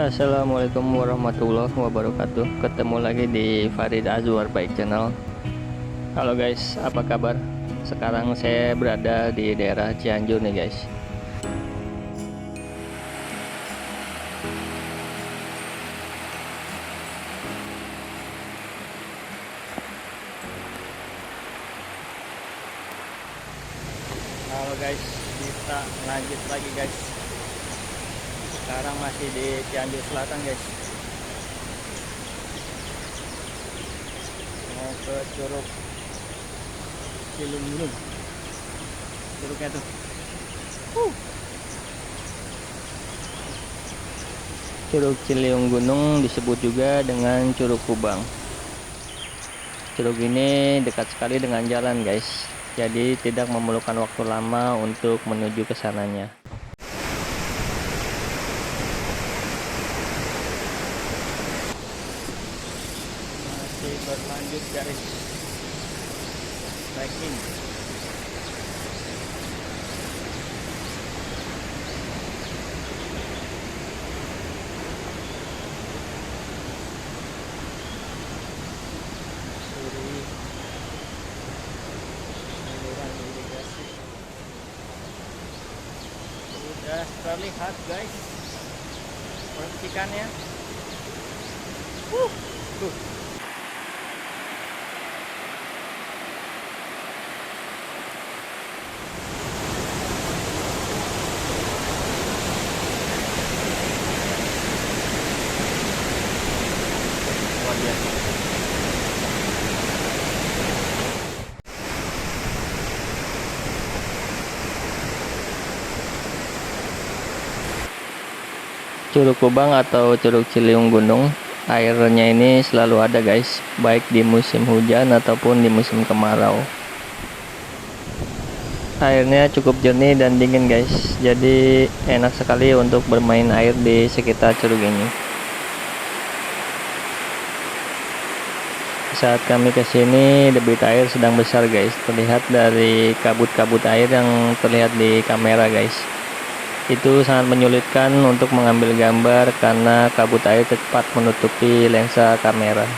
Assalamualaikum warahmatullahi wabarakatuh. Ketemu lagi di Farid Azwar Bike Channel. Halo guys, apa kabar? Sekarang saya berada di daerah Cianjur nih guys. Halo guys, kita lanjut lagi guys. Sekarang masih di Cianjur Selatan guys. Mau ke Curug Ciliung. Curugnya tuh. Curug Ciliung Gunung disebut juga dengan Curug Kubang. Curug ini dekat sekali dengan jalan guys. Jadi tidak memerlukan waktu lama untuk menuju ke sananya. Masih berlanjut garis biking. Sudah terlihat guys percikannya. Tuh. Luar biasa. Curug Kubang atau Curug Ciliung Gunung, airnya ini selalu ada guys, baik di musim hujan ataupun di musim kemarau. Airnya cukup jernih dan dingin guys, jadi enak sekali untuk bermain air di sekitar curug ini. Saat kami kesini, debit air sedang besar guys, terlihat dari kabut-kabut air yang terlihat di kamera guys. Itu sangat menyulitkan untuk mengambil gambar karena kabut air cepat menutupi lensa kamera.